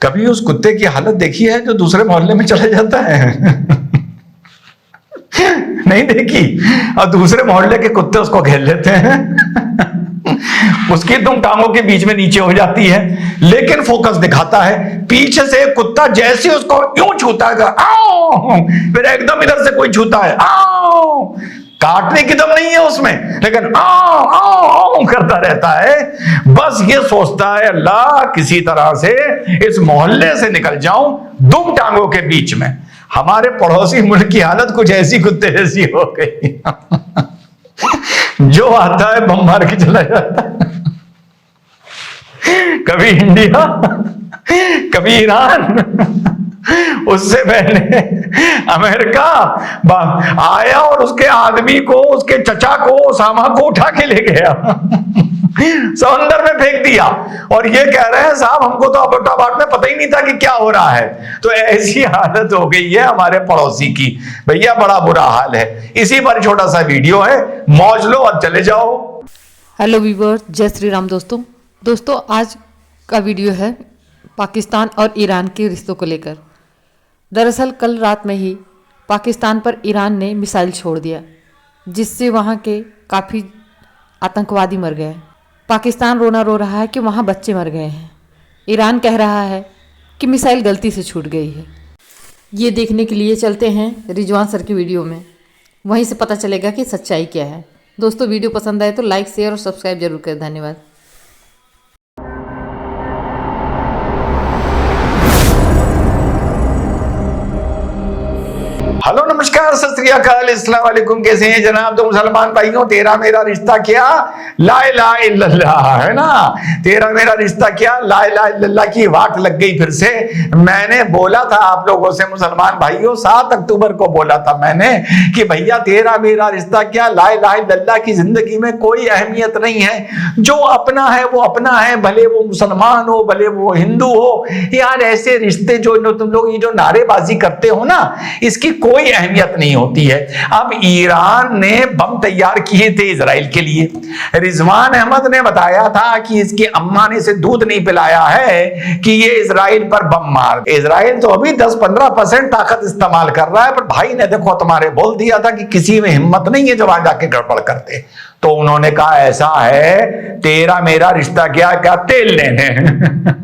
कभी उस कुत्ते की हालत देखी है जो दूसरे मोहल्ले में चला जाता है? नहीं देखी। और दूसरे मोहल्ले के कुत्ते उसको घेर लेते हैं। उसकी तुम टांगों के बीच में नीचे हो जाती है, लेकिन फोकस दिखाता है। पीछे से कुत्ता जैसे उसको यूं छूता है, आओ, फिर एकदम इधर से कोई छूता है, आओ। काटने की दम नहीं है उसमें, लेकिन आओ आओ आओ करता रहता है। बस ये सोचता है अल्लाह किसी तरह से इस मोहल्ले से निकल जाऊं दुम टांगों के बीच में। हमारे पड़ोसी मुल्क की हालत कुछ ऐसी कुत्ते जैसी हो गई। जो आता है बम मार के चला जाता है। कभी इंडिया, कभी ईरान, उससे पहले अमेरिका आया और उसके आदमी को, उसके चचा को, ओसामा को उठा के ले गया, समंदर में फेंक दिया। और ये कह रहे हैं साहब हमको तो अबोटाबाद में पता ही नहीं था कि क्या हो रहा है। तो ऐसी हालत हो गई है हमारे पड़ोसी की, भैया बड़ा बुरा हाल है। इसी पर छोटा सा वीडियो है, मौज लो और चले जाओ। हेलो व्यूअर्स, जय श्री राम। दोस्तों आज का वीडियो है पाकिस्तान और ईरान के रिश्तों को लेकर। दरअसल कल रात में ही पाकिस्तान पर ईरान ने मिसाइल छोड़ दिया, जिससे वहाँ के काफ़ी आतंकवादी मर गए। पाकिस्तान रोना रो रहा है कि वहाँ बच्चे मर गए हैं। ईरान कह रहा है कि मिसाइल गलती से छूट गई है। ये देखने के लिए चलते हैं रिजवान सर की वीडियो में, वहीं से पता चलेगा कि सच्चाई क्या है। दोस्तों वीडियो पसंद आए तो लाइक, शेयर और सब्सक्राइब जरूर करें। धन्यवाद। हेलो नमस्कार सत श्री अकाल, अस्सलाम वालेकुम। कैसे हैं जनाब? तो मुसलमान भाइयों, तेरा मेरा रिश्ता क्या, ला इलाहा इल्लल्लाह है ना। तेरा मेरा रिश्ता क्या, ला इलाहा इल्लल्लाह की वाट लग गई फिर से। मैंने बोला था आप लोगों से मुसलमान भाइयों, 7 अक्टूबर को बोला था मैंने कि भैया तेरा मेरा रिश्ता क्या, ला इलाहा इल्लल्लाह की जिंदगी में कोई अहमियत नहीं है। जो अपना है वो अपना है, भले वो मुसलमान हो, भले वो हिंदू हो। यार ऐसे रिश्ते जो तुम लोग ये जो नारेबाजी करते हो ना, इसकी कोई अहमियत नहीं होती है। अब ईरान ने बम तैयार किए थे इजराइल के लिए। रिजवान अहमद ने बताया था कि इसकी अम्मा ने इसे दूध नहीं पिलाया है कि ये इजराइल पर बम मार। इजराइल तो अभी 10-15% ताकत इस्तेमाल कर रहा है, पर भाई ने देखो तुम्हारे बोल दिया था कि किसी में हिम्मत नहीं है जब आ जाके गड़बड़ करते। तो उन्होंने कहा ऐसा है, तेरा मेरा रिश्ता क्या, क्या तेल लेने।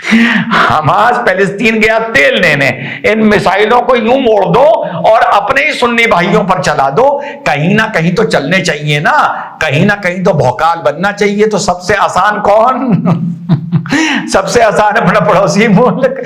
हमास पैलेस्तीन गया तेल लेने। इन मिसाइलों को यूं मोड़ दो और अपने ही सुन्नी भाइयों पर चला दो। कहीं ना कहीं तो चलने चाहिए ना, कहीं ना कहीं तो भौकाल बनना चाहिए। तो सबसे आसान कौन? सबसे आसान अपना पड़ोसी मुल्क।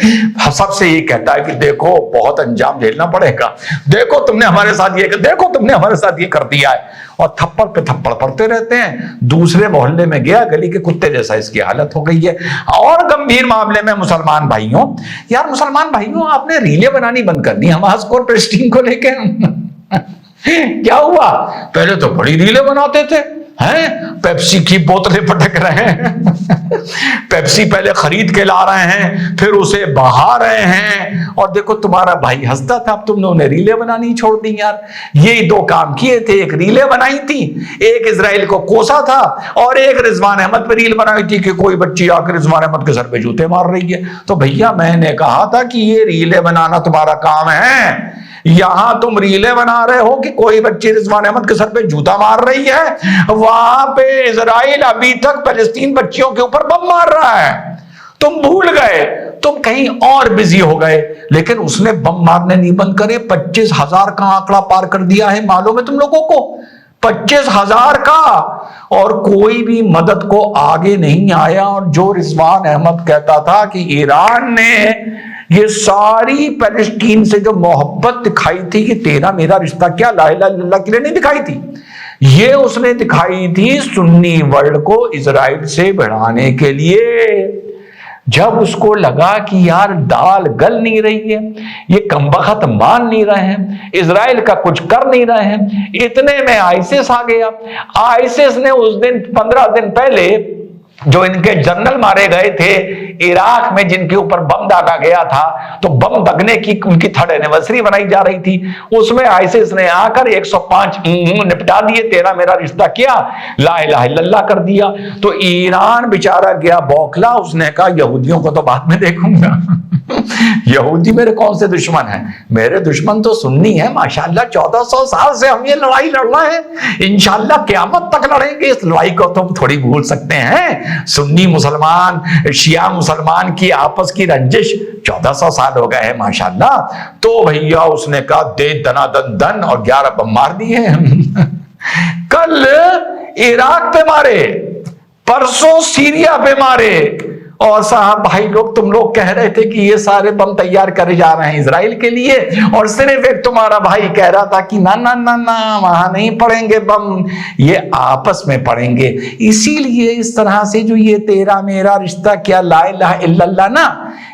सबसे ये कहता है कि देखो बहुत अंजाम झेलना पड़ेगा, देखो तुमने हमारे साथ ये, देखो तुमने हमारे साथ ये कर दिया है। और थप्पड़ पे थप्पड़ पड़ते रहते हैं। दूसरे मोहल्ले में गया, गली के कुत्ते जैसा इसकी हालत हो गई है। और गंभीर मामले में मुसलमान भाइयों, यार मुसलमान भाइयों, आपने रीले बनानी बंद करनी हमास को, प्रेस्टीन को लेके। क्या हुआ? पहले तो बड़ी रीले बनाते थे, हैं पेप्सी की बोतलें पटक रहे हैं। पेप्सी पहले खरीद के ला रहे हैं, फिर उसे बहा रहे हैं। और देखो तुम्हारा भाई हंसता था, अब तुमने उन्हें रीले बनानी छोड़ दी। यार ये 2 काम किए थे, एक रीले बनाई थी, एक इजराइल को कोसा था, और एक रिजवान अहमद पर रील बनाई थी कि कोई बच्ची आकर रिजवान अहमद के सर पे जूते मार रही है। तो भैया मैंने कहा था कि ये रीले बनाना तुम्हारा काम है। यहां तुम रीले बना रहे हो कि कोई बच्ची रिजवान अहमद के सर पे जूता मार रही है, वहां पे इजराइल अभी तक फलस्तीन बच्चियों के ऊपर बम मार रहा है। तुम भूल गए, तुम कहीं और बिजी हो गए। लेकिन उसने बम मारने नहीं बंद करे। 25,000 का आंकड़ा पार कर दिया है, मालूम है तुम लोगों को? 25,000 का। और कोई भी मदद को आगे नहीं आया। और जो रिजवान अहमद कहता था कि ईरान ने ये सारी पैलेस्टीन से जो मोहब्बत दिखाई थी कि तेरा मेरा रिश्ता क्या, ला इलाहा इल्लल्लाह के लिए नहीं दिखाई थी, ये उसने दिखाई थी सुन्नी वर्ल्ड को इजराइल से बढ़ाने के लिए। जब उसको लगा कि यार दाल गल नहीं रही है, ये कमबख्त मान नहीं रहे हैं, इजराइल का कुछ कर नहीं रहे हैं, इतने में आईसिस आ गया। आईसिस ने उस दिन 15 दिन पहले जो इनके जनरल मारे गए थे इराक में जिनके ऊपर बम दागा गया था, तो बम दगने की उनकी 3rd एनिवर्सरी बनाई जा रही थी, उसमें आईसिस ने आकर 105 निपटा दिए, तेरा मेरा रिश्ता किया, ला इलाहा इल्लल्लाह कर दिया। तो ईरान बेचारा गया बौखला, उसने कहा यहूदियों को तो बाद में देखूंगा। यहूदी मेरे कौन से दुश्मन हैं? मेरे दुश्मन तो सुन्नी है माशाल्लाह। 1400 साल से हम ये लड़ाई लड़ रहे हैं, इंशाल्लाह क़यामत तक लड़ेंगे। इस लड़ाई को तुम थोड़ी भूल सकते हैं? सुन्नी मुसलमान, शिया मुसलमान की आपस की रंजिश 1400 साल हो गए हैं माशाल्लाह। तो भैया उसने कहा दे दनादन दन और 11 बम मार दिए। कल इराक पे मारे, परसों सीरिया पे मारे, और साहब भाई लोग तुम लोग कह रहे थे कि ये सारे बम तैयार करे जा रहे हैं इजराइल के लिए, और सिर्फ एक तुम्हारा भाई कह रहा था कि ना ना ना ना वहां नहीं पड़ेंगे बम, ये आपस में पड़ेंगे। इसीलिए इस तरह से जो ये तेरा मेरा रिश्ता क्या ला इलाहा इल्लल्लाह ना,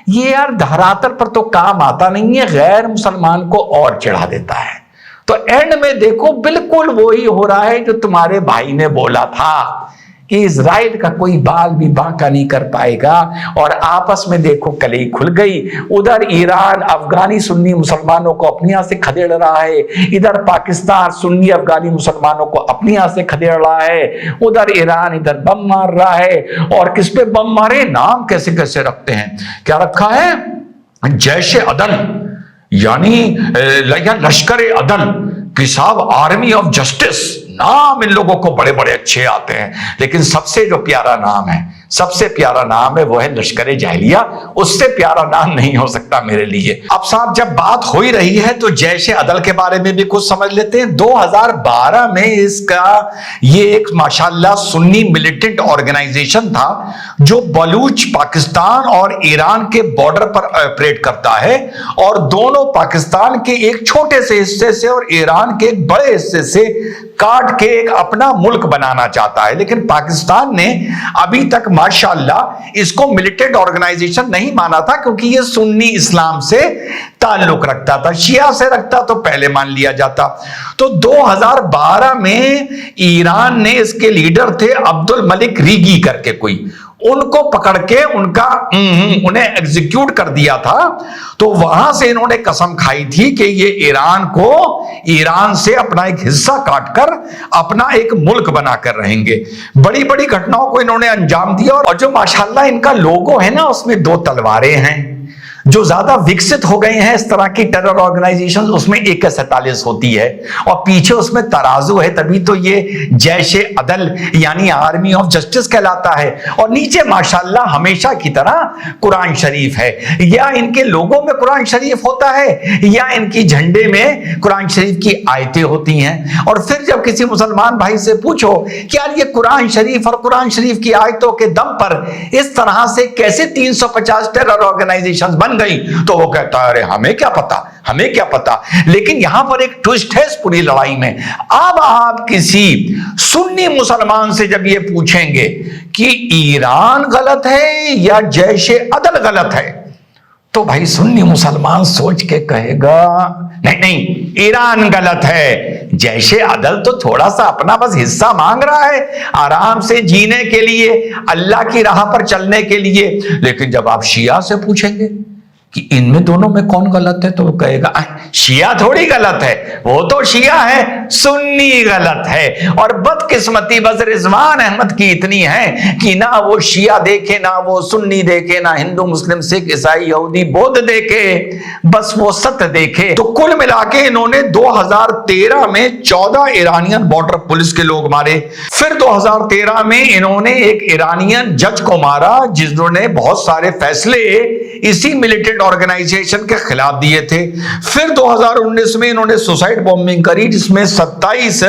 ये यार धरातल पर तो काम आता नहीं है, गैर मुसलमान को और चिढ़ा देता है। तो एंड में देखो बिल्कुल वही हो रहा है जो तुम्हारे भाई ने बोला था कि इजराइल का कोई बाल भी बांका नहीं कर पाएगा, और आपस में देखो कलई खुल गई। उधर ईरान अफगानी सुन्नी मुसलमानों को अपनी यहाँ से खदेड़ रहा है, इधर पाकिस्तान सुन्नी अफगानी मुसलमानों को अपनी यहाँ से खदेड़ रहा है, उधर ईरान इधर बम मार रहा है। और किस पे बम मारे, नाम कैसे कैसे रखते हैं, क्या रखा है, जैश अदल, यानी लश्कर अदल कि साहब आर्मी ऑफ जस्टिस। नाम इन लोगों को बड़े बड़े अच्छे आते हैं, लेकिन सबसे जो प्यारा नाम है, सबसे प्यारा नाम है वो है लश्कर जाहिलिया। उससे प्यारा नाम नहीं हो सकता मेरे लिए। अब साहब जब बात हो ही रही है तो जैश अदल के बारे में भी कुछ समझ लेते हैं। 2012 में इसका ये एक माशाल्लाह सुन्नी मिलिटेंट ऑर्गेनाइजेशन था जो बलूच पाकिस्तान और ईरान के बॉर्डर पर ऑपरेट करता है, और दोनों पाकिस्तान के एक छोटे से हिस्से से और ईरान के एक बड़े हिस्से से काट के एक अपना मुल्क बनाना चाहता है। लेकिन पाकिस्तान ने अभी तक माशाल्लाह इसको मिलिटेंट ऑर्गेनाइजेशन नहीं माना था, क्योंकि ये सुन्नी इस्लाम से ताल्लुक रखता था, शिया से रखता तो पहले मान लिया जाता। तो 2012 में ईरान ने इसके लीडर थे अब्दुल मलिक रीगी करके कोई, उनको पकड़ के उन्हें एग्जीक्यूट कर दिया था। तो वहां से इन्होंने कसम खाई थी कि ये ईरान से अपना एक हिस्सा काटकर अपना एक मुल्क बनाकर रहेंगे। बड़ी बड़ी घटनाओं को इन्होंने अंजाम दिया, और जो माशाल्लाह इनका लोगो है ना, उसमें 2 तलवारें हैं। जो ज्यादा विकसित हो गए हैं इस तरह की टेरर ऑर्गेनाइजेशन, उसमें AK-47 होती है और पीछे उसमें तराजू है, तभी तो ये जैश अदल यानी आर्मी ऑफ जस्टिस कहलाता है। और नीचे माशाल्लाह हमेशा की तरह कुरान शरीफ है, या इनके लोगों में कुरान शरीफ होता है, या इनकी झंडे में कुरान शरीफ की आयतें होती हैं। और फिर जब किसी मुसलमान भाई से पूछो कि यार ये कुरान शरीफ और कुरान शरीफ की आयतों के दम पर इस तरह से कैसे 350 टेरर ऑर्गेनाइजेशन बन गई, तो वो कहता है अरे हमें क्या पता, हमें क्या पता। लेकिन यहां पर एक ट्विस्ट है इस पूरी लड़ाई में। अब आप किसी सुन्नी मुसलमान से जब ये पूछेंगे कि ईरान गलत है या जैश अदल गलत है, तो भाई सुन्नी मुसलमान सोच के कहेगा नहीं नहीं ईरान गलत है, जैशे अदल तो थोड़ा सा अपना बस हिस्सा मांग रहा है आराम से जीने के लिए, अल्लाह की राह पर चलने के लिए। लेकिन जब आप शिया से पूछेंगे कि इनमें दोनों में कौन गलत है, तो वो कहेगा शिया थोड़ी गलत है, वो तो शिया है, सुन्नी गलत है। और बदकिस्मती बस रिजवान अहमद की इतनी है कि ना वो शिया देखे, ना वो सुन्नी देखे, ना हिंदू मुस्लिम सिख ईसाई यहूदी बौद्ध देखे, बस वो सत्य देखे। तो कुल मिला के इन्होंने 2013 में 14 ईरानियन बॉर्डर पुलिस के लोग मारे। फिर 2013 में इन्होंने एक ईरानियन जज को मारा जिन्होंने बहुत सारे फैसले इसी मिलिटेंट ऑर्गेनाइजेशन के खिलाफ दिए थे। फिर 2019 में इन्होंने सुसाइड बॉम्बिंग करी जिसमें 27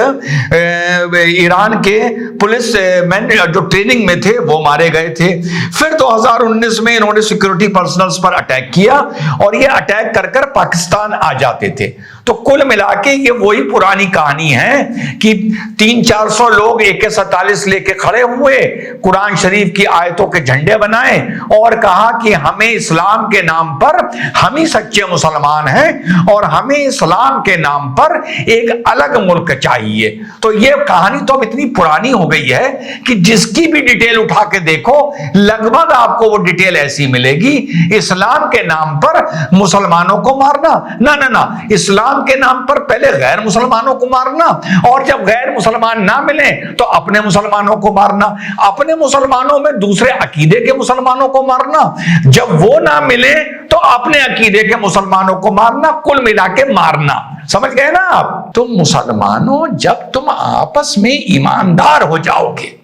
ईरान के पुलिस मैन जो ट्रेनिंग में थे वो मारे गए थे। फिर 2019 में इन्होंने सिक्योरिटी पर्सनल्स पर अटैक किया और ये अटैक कर पाकिस्तान आ जाते थे। तो कुल मिला के ये वही पुरानी कहानी है कि 300-400 लोग AK-47 लेके खड़े हुए, कुरान शरीफ की आयतों के झंडे बनाए और कहा कि हमें इस्लाम के नाम पर, हम ही सच्चे मुसलमान हैं और हमें इस्लाम के नाम पर एक अलग मुल्क चाहिए। तो ये कहानी तो अब इतनी पुरानी हो गई है कि जिसकी भी डिटेल उठा के देखो लगभग आपको वो डिटेल ऐसी मिलेगी, इस्लाम के नाम पर मुसलमानों को मारना, ना ना ना, इस्लाम के नाम पर पहले गैर मुसलमानों को मारना, और जब गैर मुसलमान ना मिले तो अपने मुसलमानों को मारना, अपने मुसलमानों में दूसरे अकीदे के मुसलमानों को मारना, जब वो ना मिले तो अपने अकीदे के मुसलमानों को मारना, कुल मिला के मारना। समझ गए ना आप? तुम मुसलमानों जब तुम आपस में ईमानदार हो जाओगे,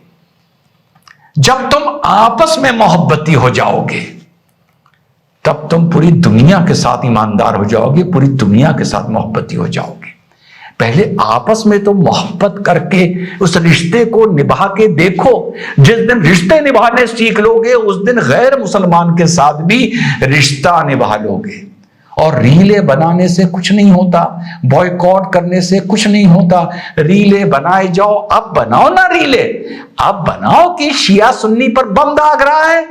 जब तुम आपस में मोहब्बती हो जाओगे, तब तुम पूरी दुनिया के साथ ईमानदार हो जाओगे, पूरी दुनिया के साथ मोहब्बती हो जाओगे। पहले आपस में तो मोहब्बत करके उस रिश्ते को निभा के देखो। जिस दिन रिश्ते निभाने सीख लोगे उस दिन गैर मुसलमान के साथ भी रिश्ता निभा लोगे। और रीले बनाने से कुछ नहीं होता, बॉयकॉट करने से कुछ नहीं होता। रीले बनाए जाओ, अब बनाओ ना रीले, अब बनाओ कि शिया सुन्नी पर बम दाग रहा है,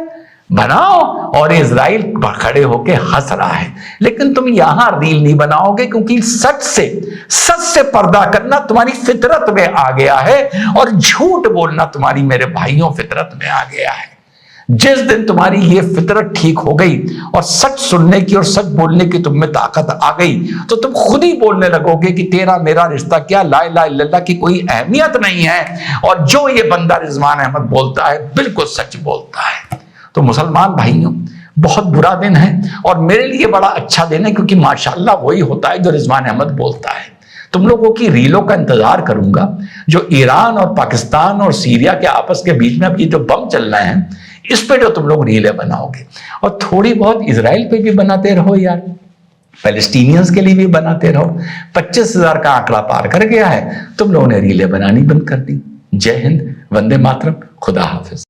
बनाओ, और इजराइल खड़े होके हंस रहा है। लेकिन तुम यहां रील नहीं बनाओगे क्योंकि सच से पर्दा करना तुम्हारी फितरत में आ गया है और झूठ बोलना तुम्हारी, मेरे भाइयों, फितरत में आ गया है। जिस दिन तुम्हारी ये फितरत ठीक हो गई और सच सुनने की और सच बोलने की तुम में ताकत आ गई तो तुम खुद ही बोलने लगोगे कि तेरा मेरा रिश्ता क्या, ला इलाहा इल्लल्लाह की कोई अहमियत नहीं है, और जो ये बंदा रिजवान अहमद बोलता है बिल्कुल सच बोलता है। तो मुसलमान भाइयों, बहुत बुरा दिन है और मेरे लिए बड़ा अच्छा दिन है, क्योंकि माशाल्लाह वही होता है जो रिजवान अहमद बोलता है। तुम लोगों की रीलों का इंतजार करूंगा, जो ईरान और पाकिस्तान और सीरिया के आपस के बीच में अब ये जो बम चल रहे हैं, इस पे जो तुम लोग रीलें बनाओगे, और थोड़ी बहुत इजराइल पे भी बनाते रहो यार, पैलेस्टीनियंस के लिए भी बनाते रहो। 25,000 का आंकड़ा पार कर गया है, तुम लोगों ने रीलें बनानी बंद कर दी। जय हिंद, वंदे मातरम, खुदा हाफिज।